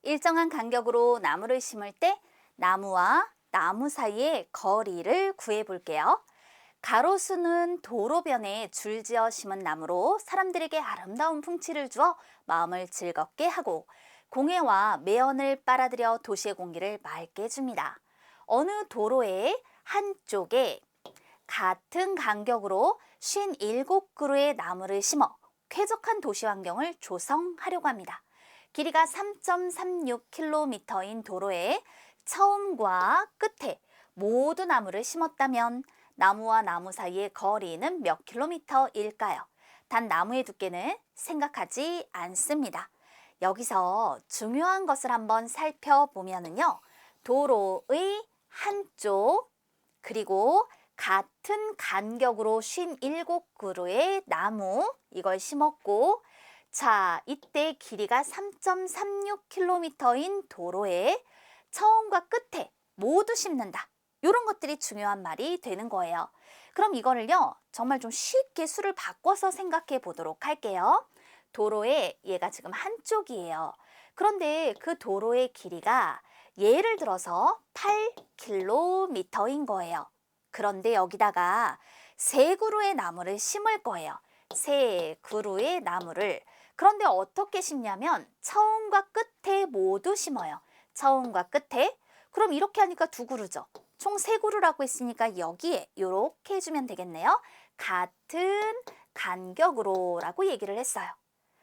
일정한 간격으로 나무를 심을 때 나무와 나무 사이의 거리를 구해 볼게요. 가로수는 도로변에 줄지어 심은 나무로 사람들에게 아름다운 풍치를 주어 마음을 즐겁게 하고, 공해와 매연을 빨아들여 도시의 공기를 맑게 해줍니다. 어느 도로의 한쪽에 같은 간격으로 57그루의 나무를 심어 쾌적한 도시 환경을 조성하려고 합니다. 길이가 3.36km인 도로에 처음과 끝에 모두 나무를 심었다면 나무와 나무 사이의 거리는 몇 킬로미터일까요? 단 나무의 두께는 생각하지 않습니다. 여기서 중요한 것을 한번 살펴보면요. 도로의 한쪽 그리고 같은 간격으로 57그루의 나무 이걸 심었고, 자, 이때 길이가 3.36km인 도로에 처음과 끝에 모두 심는다. 이런 것들이 중요한 말이 되는 거예요. 그럼 이거를요, 정말 좀 쉽게 수를 바꿔서 생각해 보도록 할게요. 도로에 얘가 지금 한쪽이에요. 그런데 그 도로의 길이가 예를 들어서 8km인 거예요. 그런데 여기다가 세 그루의 나무를 심을 거예요. 세 그루의 나무를. 그런데 어떻게 심냐면 처음과 끝에 모두 심어요. 처음과 끝에. 그럼 이렇게 하니까 두 그루죠. 총 세 그루라고 했으니까 여기에 이렇게 해주면 되겠네요. 같은 간격으로 라고 얘기를 했어요.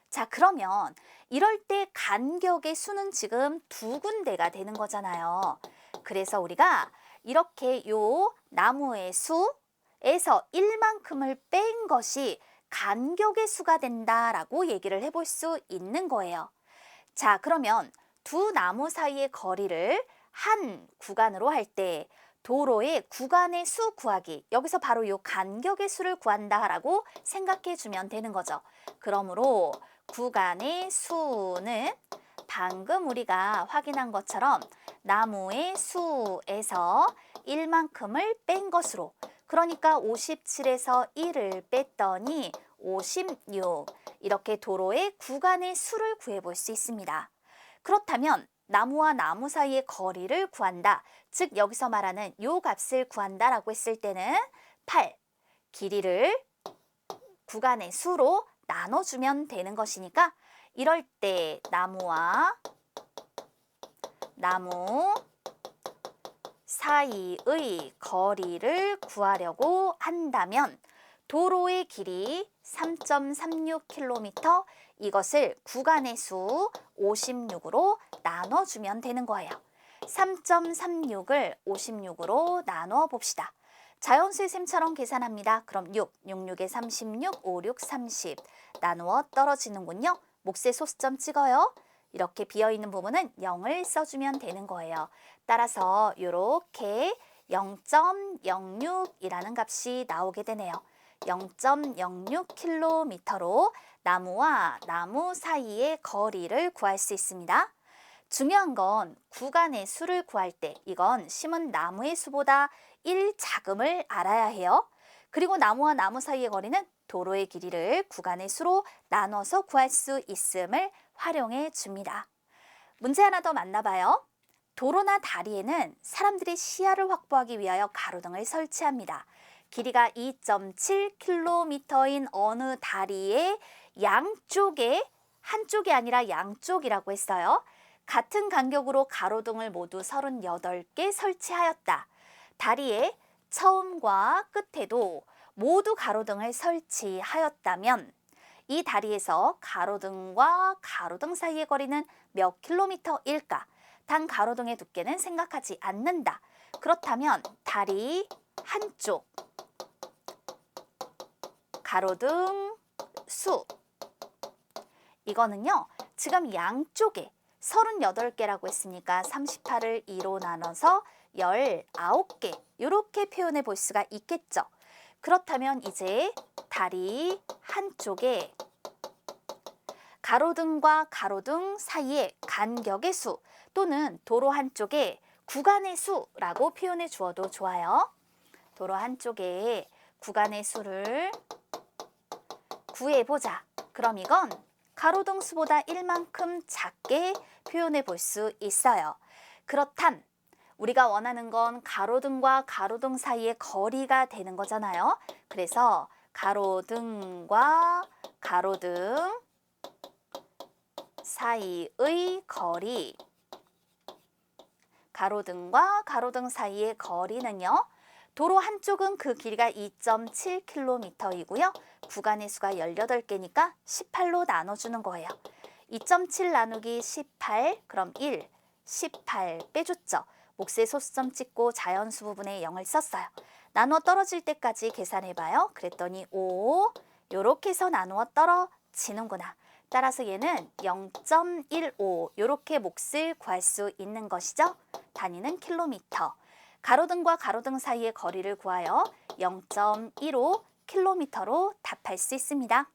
자, 그러면 이럴 때 간격의 수는 지금 두 군데가 되는 거잖아요. 그래서 우리가 이렇게 요 나무의 수에서 1만큼을 뺀 것이 간격의 수가 된다라고 얘기를 해볼 수 있는 거예요. 자, 그러면 두 나무 사이의 거리를 한 구간으로 할 때 도로의 구간의 수 구하기, 여기서 바로 요 간격의 수를 구한다라고 생각해 주면 되는 거죠. 그러므로 구간의 수는 방금 우리가 확인한 것처럼 나무의 수에서 1만큼을 뺀 것으로, 그러니까 57에서 1을 뺐더니 56, 이렇게 도로의 구간의 수를 구해볼 수 있습니다. 그렇다면 나무와 나무 사이의 거리를 구한다, 즉 여기서 말하는 요 값을 구한다라고 했을 때는 8, 길이를 구간의 수로 나눠주면 되는 것이니까, 이럴 때 나무와 나무 사이의 거리를 구하려고 한다면 도로의 길이 3.36km, 이것을 구간의 수 56으로 나눠주면 되는 거예요. 3.36을 56으로 나누어 봅시다. 자연수의 셈처럼 계산합니다. 그럼 6, 6에 36, 5, 6, 30 나누어 떨어지는군요. 몫에 소수점 찍어요. 이렇게 비어있는 부분은 0을 써주면 되는 거예요. 따라서 이렇게 0.06이라는 값이 나오게 되네요. 0.06km로 나무와 나무 사이의 거리를 구할 수 있습니다. 중요한 건 구간의 수를 구할 때 이건 심은 나무의 수보다 1자금을 알아야 해요. 그리고 나무와 나무 사이의 거리는 도로의 길이를 구간의 수로 나눠서 구할 수 있음을 활용해 줍니다. 문제 하나 더 만나봐요. 도로나 다리에는 사람들이 시야를 확보하기 위하여 가로등을 설치합니다. 길이가 2.7km인 어느 다리의 양쪽에, 한쪽이 아니라 양쪽이라고 했어요. 같은 간격으로 가로등을 모두 38개 설치하였다. 다리의 처음과 끝에도 모두 가로등을 설치하였다면 이 다리에서 가로등과 가로등 사이의 거리는 몇 킬로미터일까? 단 가로등의 두께는 생각하지 않는다. 그렇다면 다리 한쪽 가로등 수, 이거는요, 지금 양쪽에 38개라고 했으니까 38을 2로 나눠서 19개 이렇게 표현해 볼 수가 있겠죠. 그렇다면 이제 다리 한쪽에 가로등과 가로등 사이의 간격의 수, 또는 도로 한쪽에 구간의 수라고 표현해 주어도 좋아요. 도로 한쪽에 구간의 수를 구해보자. 그럼 이건 가로등 수보다 1만큼 작게 표현해 볼 수 있어요. 그렇단 우리가 원하는 건 가로등과 가로등 사이의 거리가 되는 거잖아요. 그래서 가로등과 가로등 사이의 거리, 가로등과 가로등 사이의 거리는요. 도로 한쪽은 그 길이가 2.7km이고요. 구간의 수가 18개니까 18로 나눠주는 거예요. 2.7 나누기 18, 그럼 1, 18 빼줬죠. 몫에 소수점 찍고 자연수 부분에 0을 썼어요. 나누어 떨어질 때까지 계산해봐요. 그랬더니 5, 요렇게 해서 나누어 떨어지는구나. 따라서 얘는 0.15 요렇게 몫을 구할 수 있는 것이죠. 단위는 킬로미터. 가로등과 가로등 사이의 거리를 구하여 0.15km로 답할 수 있습니다.